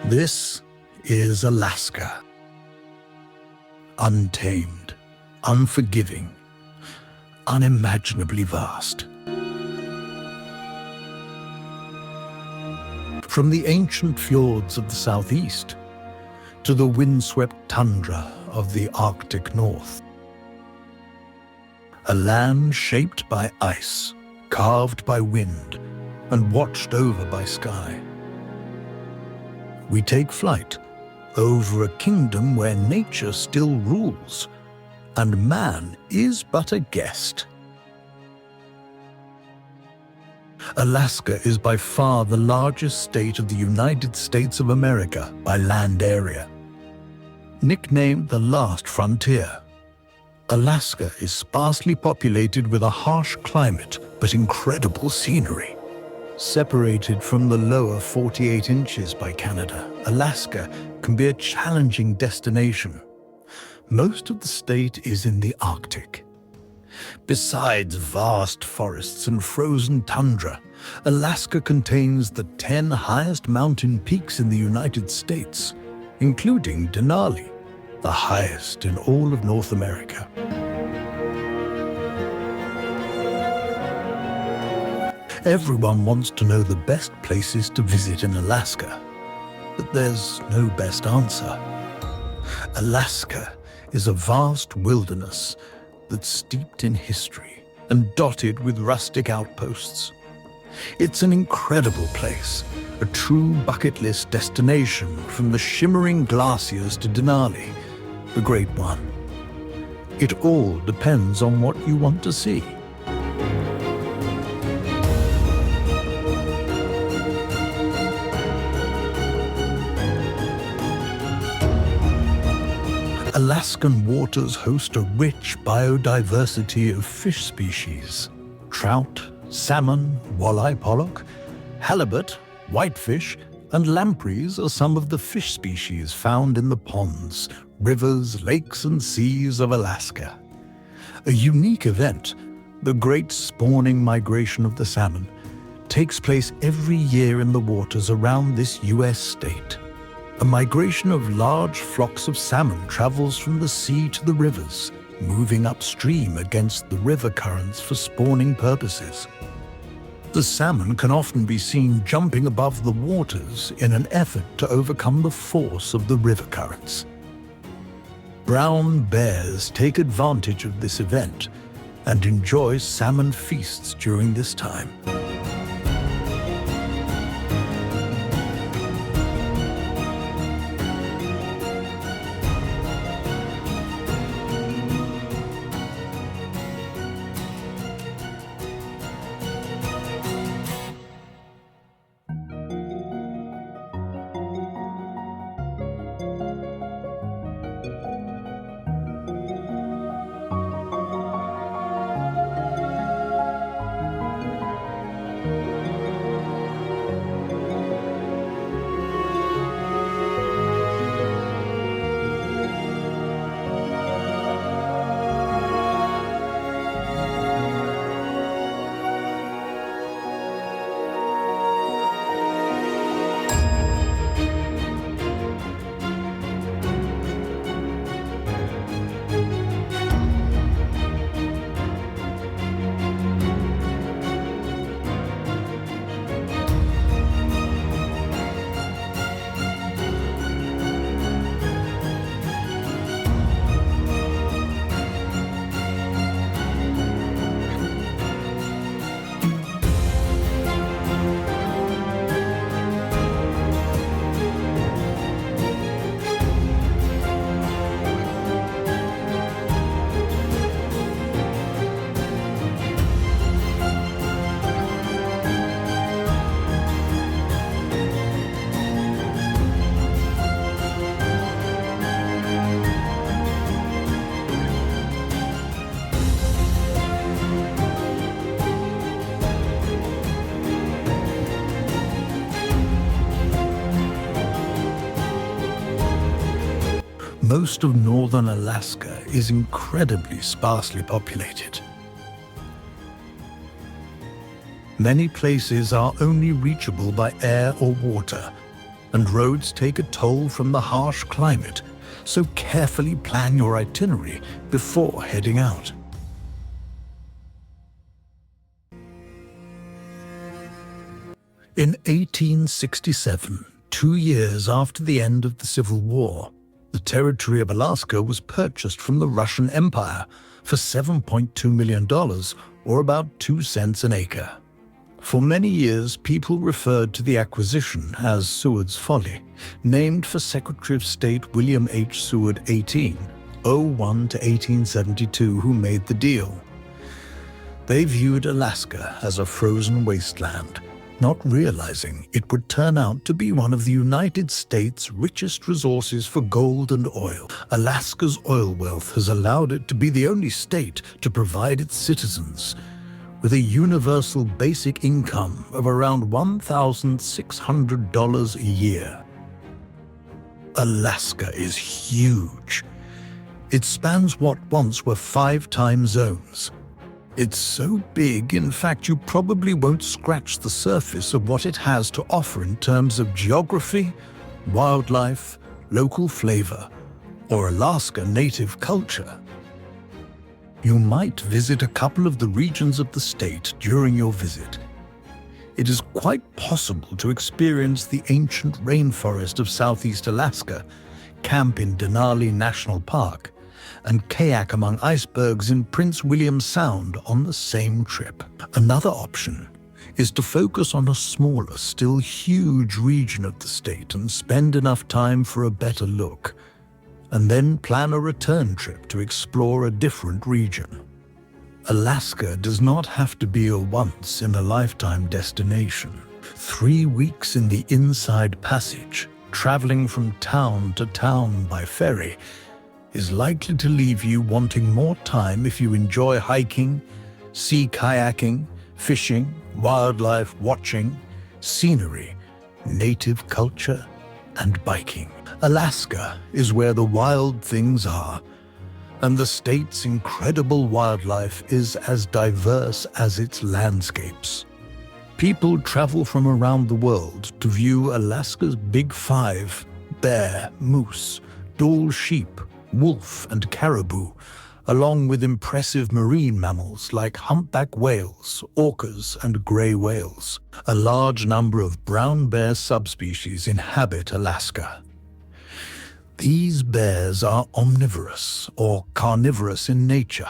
This is Alaska. Untamed, unforgiving, unimaginably vast. From the ancient fjords of the southeast to the windswept tundra of the Arctic north. A land shaped by ice, carved by wind, and watched over by sky. We take flight over a kingdom where nature still rules, and man is but a guest. Alaska is by far the largest state of the United States of America by land area. Nicknamed the last frontier, Alaska is sparsely populated with a harsh climate but incredible scenery. Separated from the lower 48 inches by Canada, Alaska can be a challenging destination. Most of the state is in the Arctic. Besides vast forests and frozen tundra, Alaska contains the 10 highest mountain peaks in the United States, including Denali, the highest in all of North America. Everyone wants to know the best places to visit in Alaska, but there's no best answer. Alaska is a vast wilderness that's steeped in history and dotted with rustic outposts. It's an incredible place, a true bucket list destination from the shimmering glaciers to Denali, the Great One. It all depends on what you want to see. Alaskan waters host a rich biodiversity of fish species. Trout, salmon, walleye pollock, halibut, whitefish, and lampreys are some of the fish species found in the ponds, rivers, lakes, and seas of Alaska. A unique event, the Great Spawning Migration of the Salmon, takes place every year in the waters around this U.S. state. A migration of large flocks of salmon travels from the sea to the rivers, moving upstream against the river currents for spawning purposes. The salmon can often be seen jumping above the waters in an effort to overcome the force of the river currents. Brown bears take advantage of this event and enjoy salmon feasts during this time. Most of northern Alaska is incredibly sparsely populated. Many places are only reachable by air or water, and roads take a toll from the harsh climate, so carefully plan your itinerary before heading out. In 1867, 2 years after the end of the Civil War, the territory of Alaska was purchased from the Russian Empire for $7.2 million, or about 2 cents an acre. For many years, people referred to the acquisition as Seward's Folly, named for Secretary of State William H. Seward 1801 to 1872, who made the deal. They viewed Alaska as a frozen wasteland, not realizing it would turn out to be one of the United States' richest resources for gold and oil. Alaska's oil wealth has allowed it to be the only state to provide its citizens with a universal basic income of around $1,600 a year. Alaska is huge. It spans what once were 5 time zones. It's so big, in fact, you probably won't scratch the surface of what it has to offer in terms of geography, wildlife, local flavor, or Alaska native culture. You might visit a couple of the regions of the state during your visit. It is quite possible to experience the ancient rainforest of Southeast Alaska, camp in Denali National Park, and kayak among icebergs in Prince William Sound on the same trip. Another option is to focus on a smaller, still huge region of the state and spend enough time for a better look, and then plan a return trip to explore a different region. Alaska does not have to be a once-in-a-lifetime destination. 3 weeks in the Inside Passage, traveling from town to town by ferry, is likely to leave you wanting more time if you enjoy hiking, sea kayaking, fishing, wildlife watching, scenery, native culture, and biking. Alaska is where the wild things are, and the state's incredible wildlife is as diverse as its landscapes. People travel from around the world to view Alaska's Big Five: bear, moose, Dall sheep, wolf, and caribou, along with impressive marine mammals like humpback whales, orcas, and gray whales. A large number of brown bear subspecies inhabit Alaska. These bears are omnivorous or carnivorous in nature,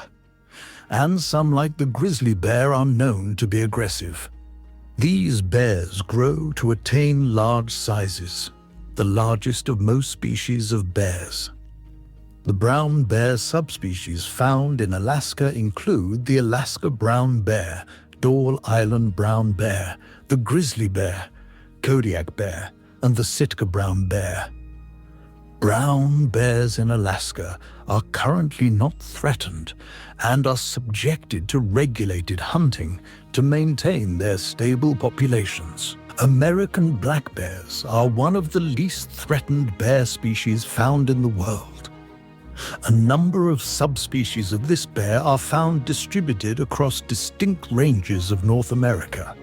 and some, like the grizzly bear, are known to be aggressive. These bears grow to attain large sizes, the largest of most species of bears. The brown bear subspecies found in Alaska include the Alaska brown bear, Dall Island brown bear, the grizzly bear, Kodiak bear, and the Sitka brown bear. Brown bears in Alaska are currently not threatened and are subjected to regulated hunting to maintain their stable populations. American black bears are one of the least threatened bear species found in the world. A number of subspecies of this bear are found distributed across distinct ranges of North America.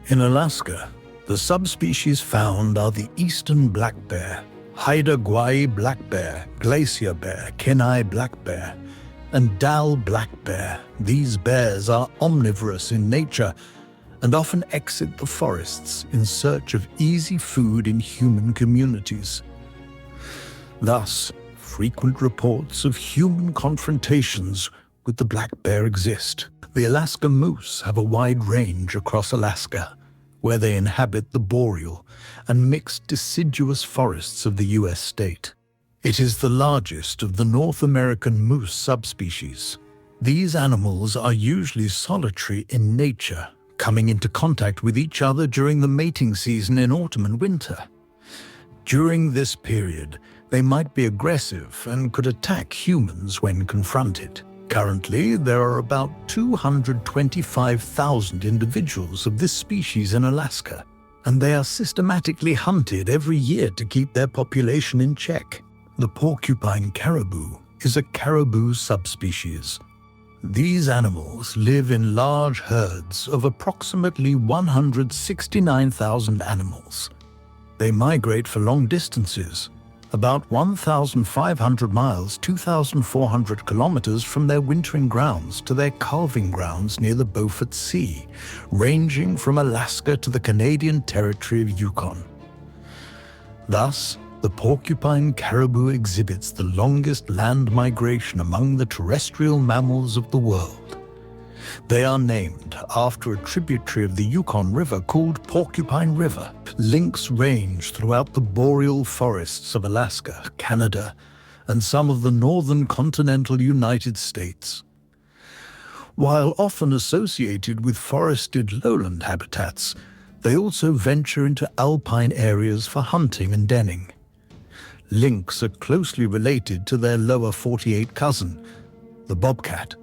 In Alaska, the subspecies found are the eastern black bear, Haida-Gwaii black bear, glacier bear, Kenai black bear, and Dall black bear. These bears are omnivorous in nature and often exit the forests in search of easy food in human communities. Thus, frequent reports of human confrontations with the black bear exist. The Alaska moose have a wide range across Alaska, where they inhabit the boreal and mixed deciduous forests of the U.S. state. It is the largest of the North American moose subspecies. These animals are usually solitary in nature, coming into contact with each other during the mating season in autumn and winter. During this period, they might be aggressive and could attack humans when confronted. Currently, there are about 225,000 individuals of this species in Alaska, and they are systematically hunted every year to keep their population in check. The porcupine caribou is a caribou subspecies. These animals live in large herds of approximately 169,000 animals. They migrate for long distances, about 1,500 miles, 2,400 kilometers from their wintering grounds to their calving grounds near the Beaufort Sea, ranging from Alaska to the Canadian territory of Yukon. Thus, the porcupine caribou exhibits the longest land migration among the terrestrial mammals of the world. They are named after a tributary of the Yukon River called Porcupine River. Lynx range throughout the boreal forests of Alaska, Canada, and some of the northern continental United States. While often associated with forested lowland habitats, they also venture into alpine areas for hunting and denning. Lynx are closely related to their lower 48 cousin, the bobcat.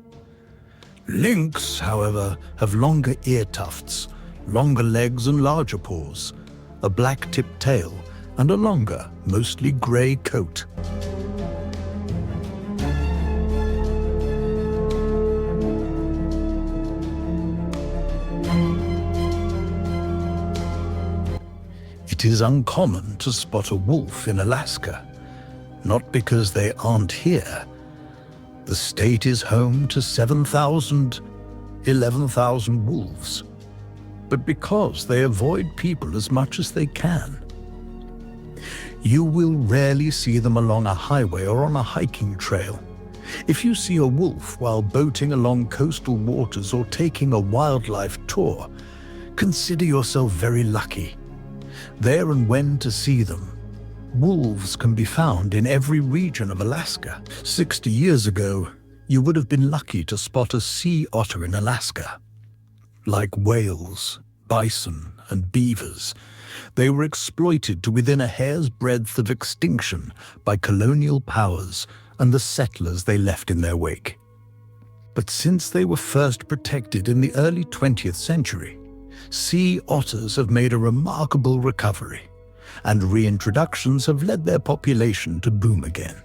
Lynx, however, have longer ear tufts, longer legs and larger paws, a black-tipped tail, and a longer, mostly gray coat. It is uncommon to spot a wolf in Alaska, not because they aren't here. The state is home to 7,000, 11,000 wolves, but because they avoid people as much as they can. You will rarely see them along a highway or on a hiking trail. If you see a wolf while boating along coastal waters or taking a wildlife tour, consider yourself very lucky. There and when to see them. Wolves can be found in every region of Alaska. 60 years ago, you would have been lucky to spot a sea otter in Alaska. Like whales, bison, and beavers, they were exploited to within a hair's breadth of extinction by colonial powers and the settlers they left in their wake. But since they were first protected in the early 20th century, sea otters have made a remarkable recovery, and reintroductions have led their population to boom again.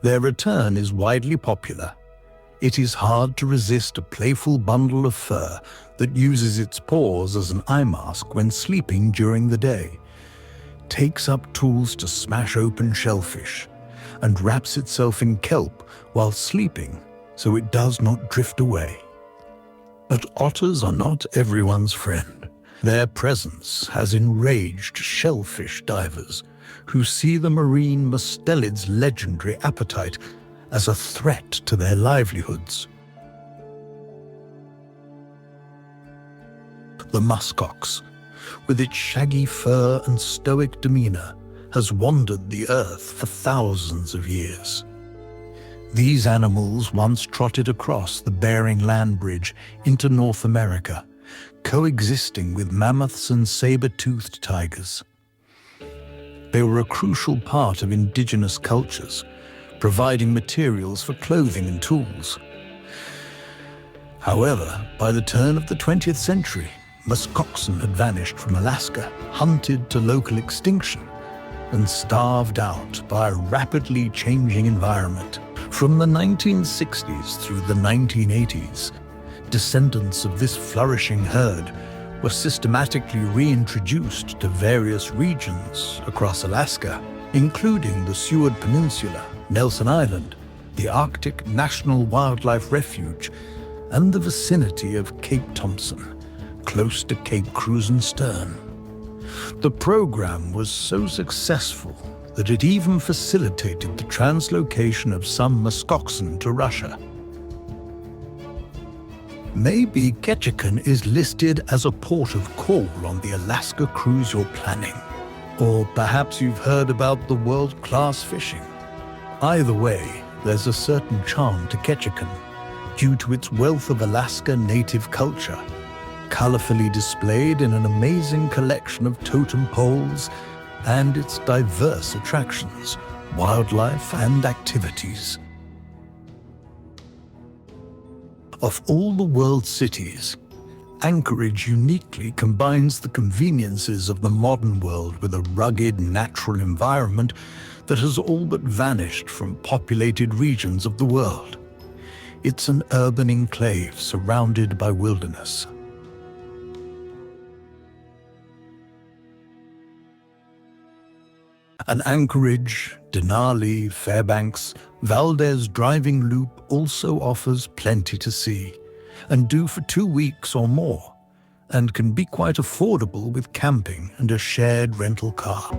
Their return is widely popular. It is hard to resist a playful bundle of fur that uses its paws as an eye mask when sleeping during the day, takes up tools to smash open shellfish, and wraps itself in kelp while sleeping so it does not drift away. But otters are not everyone's friend. Their presence has enraged shellfish divers who see the marine mustelid's legendary appetite as a threat to their livelihoods. The muskox, with its shaggy fur and stoic demeanor, has wandered the earth for thousands of years. These animals once trotted across the Bering Land Bridge into North America, coexisting with mammoths and saber-toothed tigers. They were a crucial part of indigenous cultures, providing materials for clothing and tools. However, by the turn of the 20th century, muskoxen had vanished from Alaska, hunted to local extinction, and starved out by a rapidly changing environment. From the 1960s through the 1980s, descendants of this flourishing herd were systematically reintroduced to various regions across Alaska, including the Seward Peninsula, Nelson Island, the Arctic National Wildlife Refuge, and the vicinity of Cape Thompson, close to Cape Krusenstern. The program was so successful that it even facilitated the translocation of some muskoxen to Russia. Maybe Ketchikan is listed as a port of call on the Alaska cruise you're planning. Or perhaps you've heard about the world-class fishing. Either way, there's a certain charm to Ketchikan due to its wealth of Alaska native culture, colorfully displayed in an amazing collection of totem poles and its diverse attractions, wildlife, and activities. Of all the world's cities, Anchorage uniquely combines the conveniences of the modern world with a rugged, natural environment that has all but vanished from populated regions of the world. It's an urban enclave surrounded by wilderness. And Anchorage, Denali, Fairbanks, Valdez Driving Loop also offers plenty to see, and do for 2 weeks or more, and can be quite affordable with camping and a shared rental car.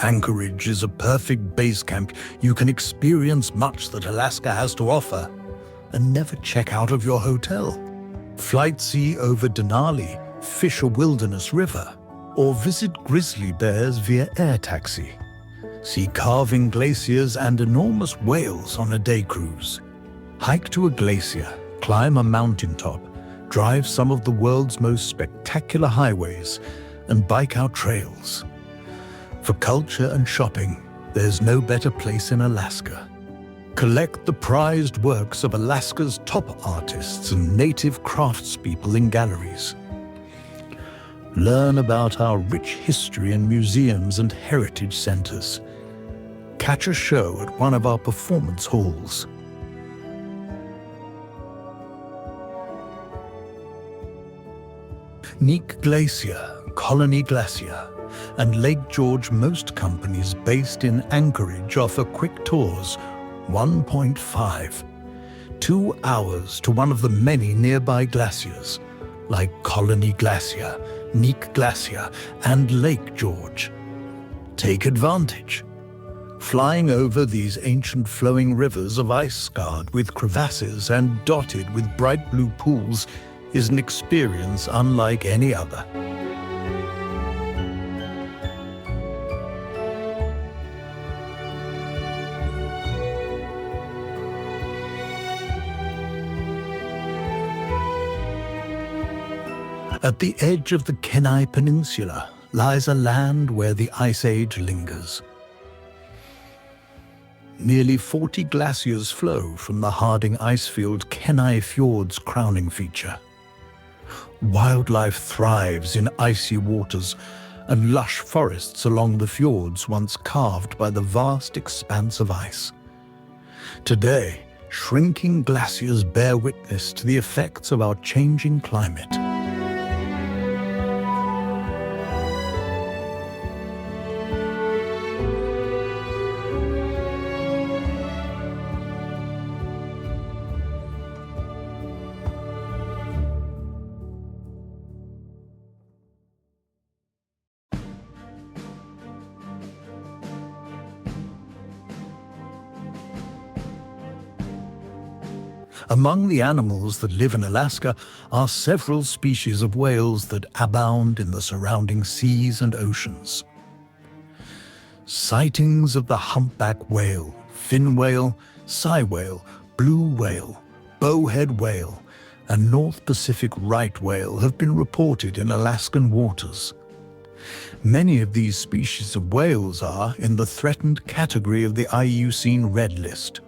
Anchorage is a perfect base camp. You can experience much that Alaska has to offer and never check out of your hotel. Flight sea over Denali, fish a wilderness river, or visit grizzly bears via air taxi. See carving glaciers and enormous whales on a day cruise. Hike to a glacier, climb a mountaintop, drive some of the world's most spectacular highways, and bike out trails. For culture and shopping, there's no better place in Alaska. Collect the prized works of Alaska's top artists and native craftspeople in galleries. Learn about our rich history in museums and heritage centers. Catch a show at one of our performance halls. Neek Glacier, Colony Glacier, and Lake George. Most companies based in Anchorage offer quick tours, 1.5. 2 hours to one of the many nearby glaciers, like Colony Glacier, Neek Glacier, and Lake George. Take advantage. Flying over these ancient flowing rivers of ice scarred with crevasses and dotted with bright blue pools is an experience unlike any other. At the edge of the Kenai Peninsula lies a land where the Ice Age lingers. Nearly 40 glaciers flow from the Harding Icefield Kenai Fjord's crowning feature. Wildlife thrives in icy waters and lush forests along the fjords once carved by the vast expanse of ice. Today, shrinking glaciers bear witness to the effects of our changing climate. Among the animals that live in Alaska are several species of whales that abound in the surrounding seas and oceans. Sightings of the humpback whale, fin whale, sei whale, blue whale, bowhead whale, and North Pacific right whale have been reported in Alaskan waters. Many of these species of whales are in the threatened category of the IUCN Red List.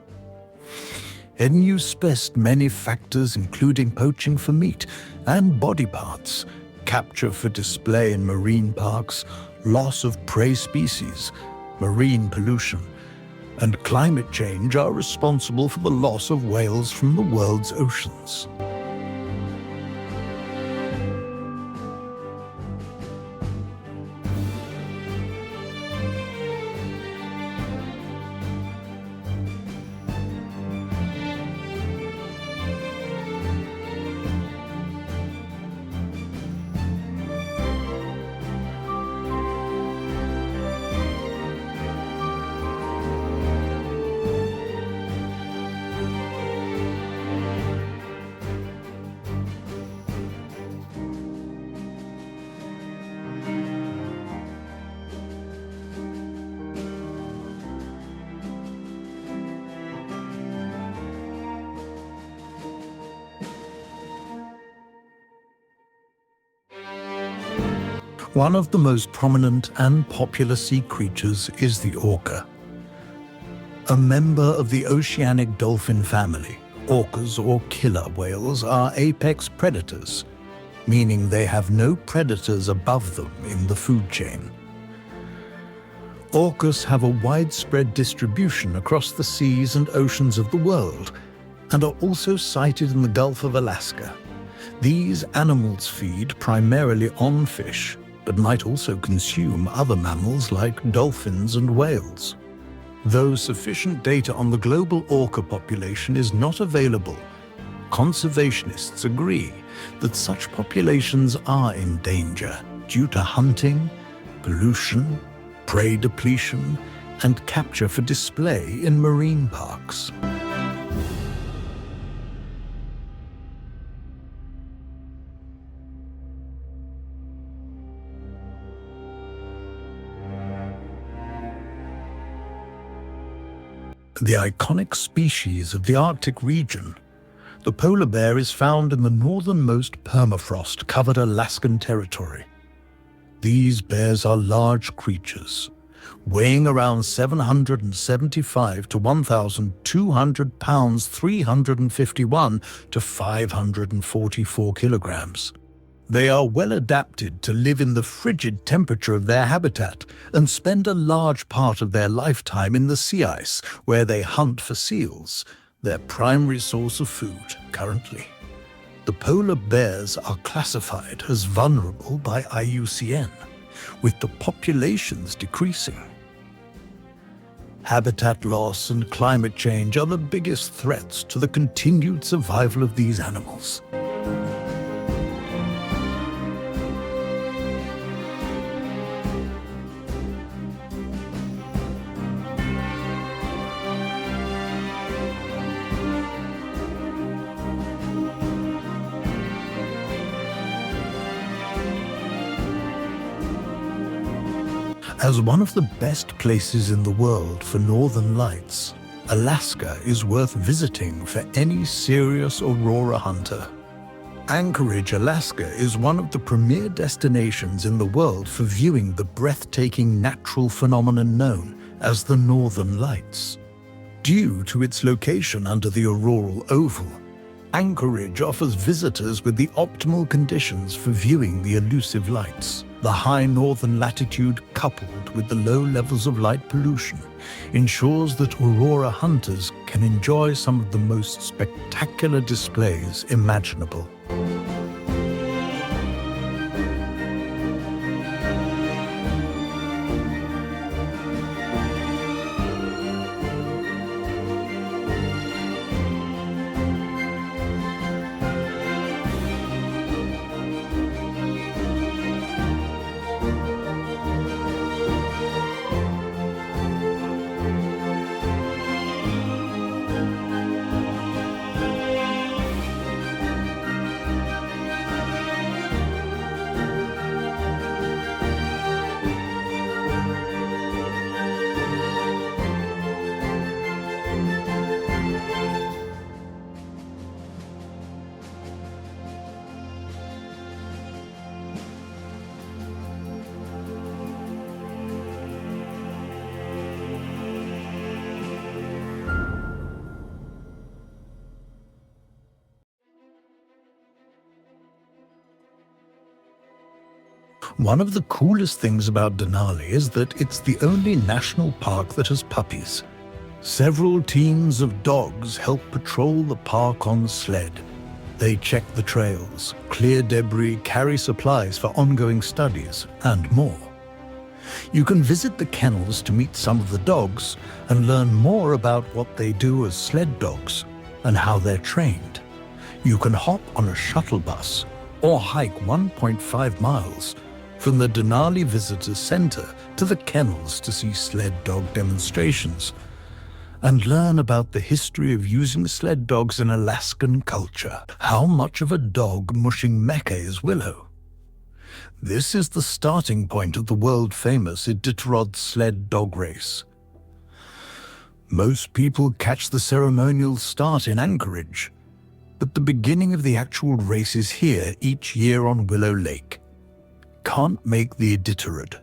NU spest many factors including poaching for meat and body parts, capture for display in marine parks, loss of prey species, marine pollution, and climate change are responsible for the loss of whales from the world's oceans. One of the most prominent and popular sea creatures is the orca. A member of the oceanic dolphin family, orcas or killer whales are apex predators, meaning they have no predators above them in the food chain. Orcas have a widespread distribution across the seas and oceans of the world, and are also sighted in the Gulf of Alaska. These animals feed primarily on fish, but might also consume other mammals like dolphins and whales. Though sufficient data on the global orca population is not available, conservationists agree that such populations are in danger due to hunting, pollution, prey depletion, and capture for display in marine parks. The iconic species of the Arctic region, the polar bear is found in the northernmost permafrost-covered Alaskan territory. These bears are large creatures, weighing around 775 to 1,200 pounds, 351 to 544 kilograms. They are well adapted to live in the frigid temperature of their habitat and spend a large part of their lifetime in the sea ice, where they hunt for seals, their primary source of food currently. The polar bears are classified as vulnerable by IUCN, with the populations decreasing. Habitat loss and climate change are the biggest threats to the continued survival of these animals. As one of the best places in the world for northern lights, Alaska is worth visiting for any serious aurora hunter. Anchorage, Alaska is one of the premier destinations in the world for viewing the breathtaking natural phenomenon known as the Northern Lights. Due to its location under the auroral oval, Anchorage offers visitors with the optimal conditions for viewing the elusive lights. The high northern latitude, coupled with the low levels of light pollution, ensures that aurora hunters can enjoy some of the most spectacular displays imaginable. One of the coolest things about Denali is that it's the only national park that has puppies. Several teams of dogs help patrol the park on sled. They check the trails, clear debris, carry supplies for ongoing studies, and more. You can visit the kennels to meet some of the dogs and learn more about what they do as sled dogs and how they're trained. You can hop on a shuttle bus or hike 1.5 miles from the Denali Visitor Center to the kennels to see sled dog demonstrations and learn about the history of using sled dogs in Alaskan culture. How much of a dog mushing mecca is Willow? This is the starting point of the world-famous Iditarod sled dog race. Most people catch the ceremonial start in Anchorage, but the beginning of the actual race is here each year on Willow Lake. Can't make the Iditarod?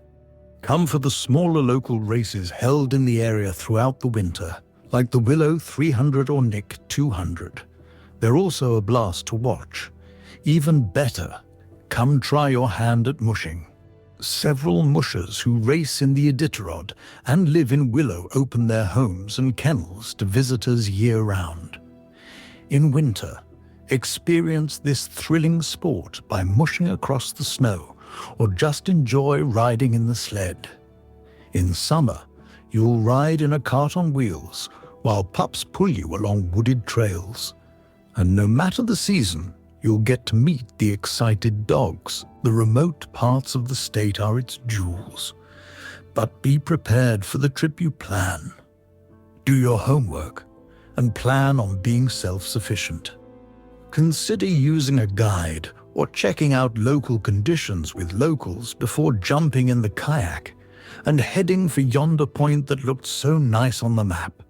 Come for the smaller local races held in the area throughout the winter, like the Willow 300 or Nick 200. They're also a blast to watch. Even better, come try your hand at mushing. Several mushers who race in the Iditarod and live in Willow open their homes and kennels to visitors year-round. In winter, experience this thrilling sport by mushing across the snow or just enjoy riding in the sled. In summer, you'll ride in a cart on wheels while pups pull you along wooded trails. And no matter the season, you'll get to meet the excited dogs. The remote parts of the state are its jewels. But be prepared for the trip you plan. Do your homework and plan on being self-sufficient. Consider using a guide or checking out local conditions with locals before jumping in the kayak and heading for yonder point that looked so nice on the map.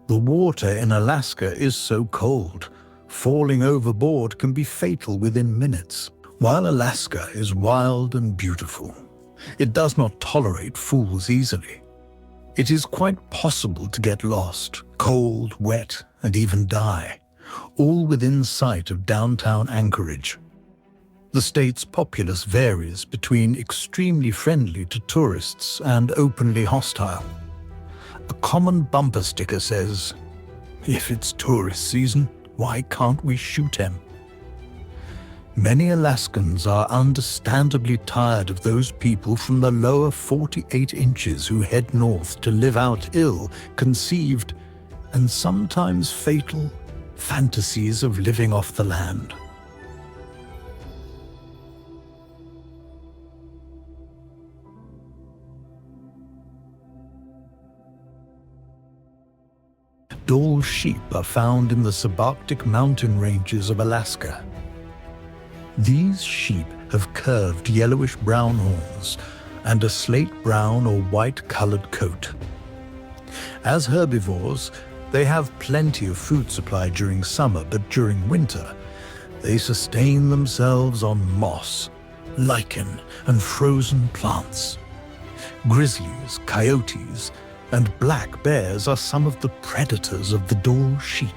The water in Alaska is so cold, falling overboard can be fatal within minutes. While Alaska is wild and beautiful, it does not tolerate fools easily. It is quite possible to get lost, cold, wet, and even die, all within sight of downtown Anchorage. The state's populace varies between extremely friendly to tourists and openly hostile. A common bumper sticker says, "If it's tourist season, why can't we shoot him?" Many Alaskans are understandably tired of those people from the lower 48 inches who head north to live out ill-conceived and sometimes fatal fantasies of living off the land. Dall sheep are found in the subarctic mountain ranges of Alaska. These sheep have curved yellowish-brown horns and a slate-brown or white-colored coat. As herbivores, they have plenty of food supply during summer, but during winter, they sustain themselves on moss, lichen, and frozen plants. Grizzlies, coyotes, and black bears are some of the predators of the Dall sheep.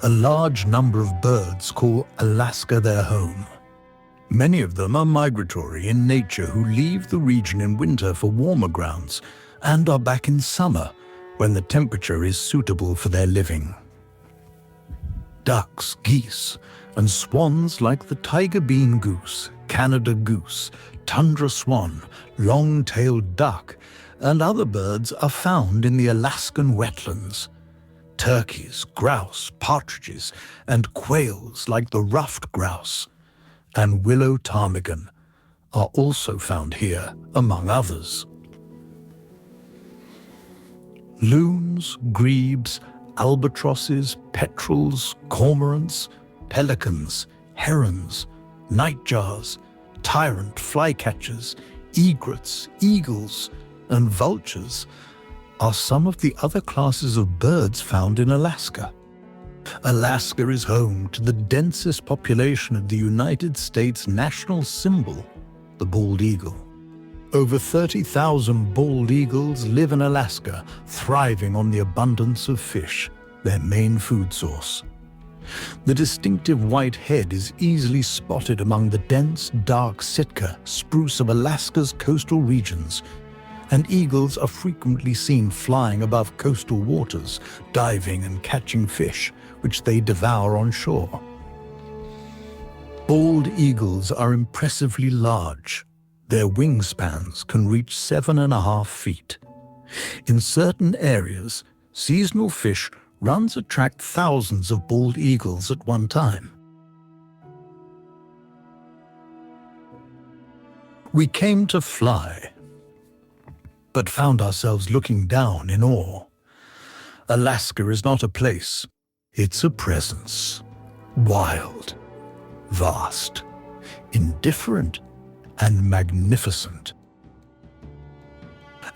A large number of birds call Alaska their home. Many of them are migratory in nature who leave the region in winter for warmer grounds and are back in summer when the temperature is suitable for their living. Ducks, geese, and swans like the tiger bean goose, Canada goose, tundra swan, long-tailed duck, and other birds are found in the Alaskan wetlands. Turkeys, grouse, partridges, and quails like the ruffed grouse and willow ptarmigan are also found here, among others. Loons, grebes, albatrosses, petrels, cormorants, pelicans, herons, nightjars, tyrant flycatchers, egrets, eagles, and vultures are some of the other classes of birds found in Alaska. Alaska is home to the densest population of the United States national symbol, the bald eagle. Over 30,000 bald eagles live in Alaska, thriving on the abundance of fish, their main food source. The distinctive white head is easily spotted among the dense, dark Sitka spruce of Alaska's coastal regions, and eagles are frequently seen flying above coastal waters, diving and catching fish, which they devour on shore. Bald eagles are impressively large. Their wingspans can reach 7.5 feet. In certain areas, seasonal fish runs attract thousands of bald eagles at one time. We came to fly, but found ourselves looking down in awe. Alaska is not a place, it's a presence. Wild, vast, indifferent, and magnificent.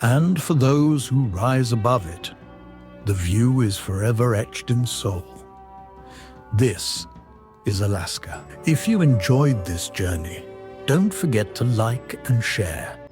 And for those who rise above it, the view is forever etched in soul. This is Alaska. If you enjoyed this journey, don't forget to like and share.